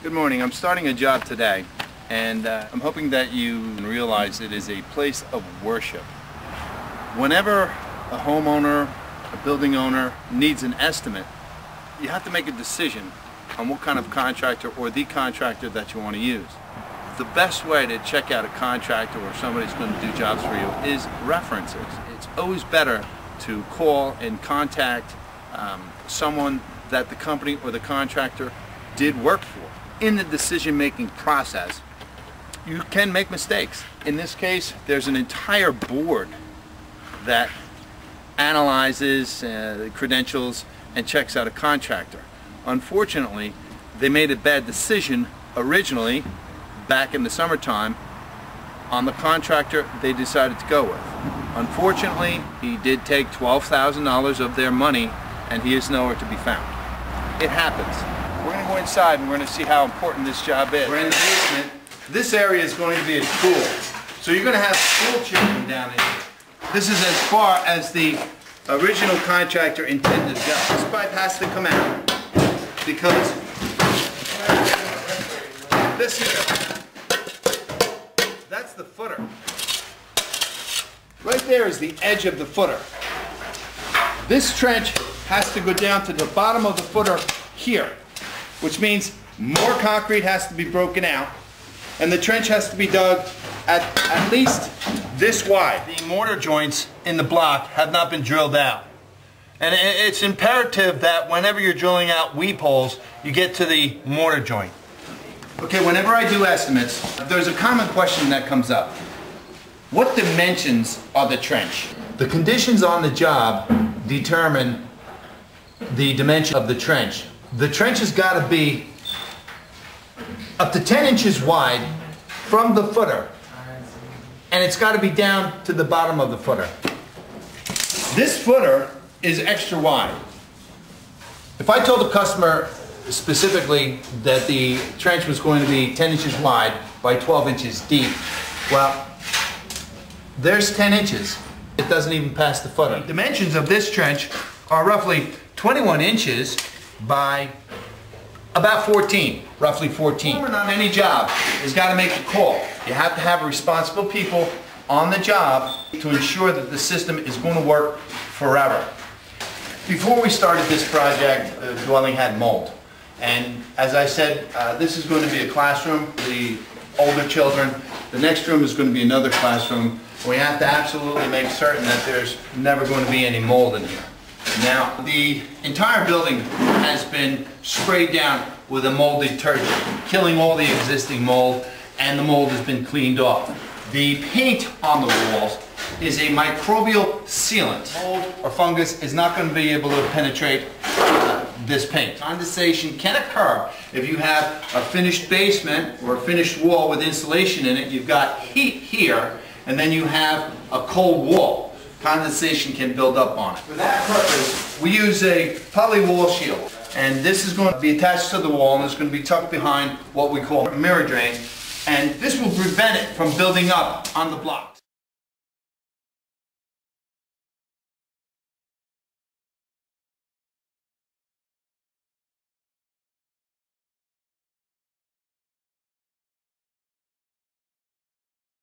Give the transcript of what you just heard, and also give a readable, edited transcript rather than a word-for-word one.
Good morning. I'm starting a job today, and I'm hoping that you realize it is a place of worship. Whenever a homeowner, a building owner needs an estimate, you have to make a decision on what kind of contractor or the contractor that you want to use. The best way to check out a contractor or somebody who's going to do jobs for you is references. It's always better to call and contact someone that the company or the contractor did work for. In the decision-making process, you can make mistakes. In this case, there's an entire board that analyzes the credentials and checks out a contractor. Unfortunately, they made a bad decision originally back in the summertime on the contractor they decided to go with. Unfortunately, he did take $12,000 of their money and he is nowhere to be found. It happens. We're going to go inside and we're going to see how important this job is. We're in the basement. This area is going to be a school. So you're going to have school children down in here. This is as far as the original contractor intended to go. This pipe has to come out because this here, that's the footer. Right there is the edge of the footer. This trench has to go down to the bottom of the footer here, which means more concrete has to be broken out and the trench has to be dug at least this wide. The mortar joints in the block have not been drilled out. And it's imperative that whenever you're drilling out weep holes, you get to the mortar joint. Okay, whenever I do estimates, there's a common question that comes up. What dimensions are the trench? The conditions on the job determine the dimension of the trench. The trench has got to be up to 10 inches wide from the footer, and it's got to be down to the bottom of the footer. This footer is extra wide. If I told the customer specifically that the trench was going to be 10 inches wide by 12 inches deep, well, there's 10 inches. It doesn't even pass the footer. The dimensions of this trench are roughly 21 inches by about 14, roughly 14. On any job has got to make a call. You have to have responsible people on the job to ensure that the system is going to work forever. Before we started this project, the dwelling had mold. And as I said, this is going to be a classroom for the older children. The next room is going to be another classroom. We have to absolutely make certain that there's never going to be any mold in here. Now, the entire building has been sprayed down with a mold detergent, killing all the existing mold, and the mold has been cleaned off. The paint on the walls is a microbial sealant. Mold or fungus is not going to be able to penetrate this paint. Condensation can occur if you have a finished basement or a finished wall with insulation in it. You've got heat here, and then you have a cold wall. Condensation can build up on it. For that purpose, we use a poly wall shield. And this is going to be attached to the wall and it's going to be tucked behind what we call a mirror drain. And this will prevent it from building up on the blocks.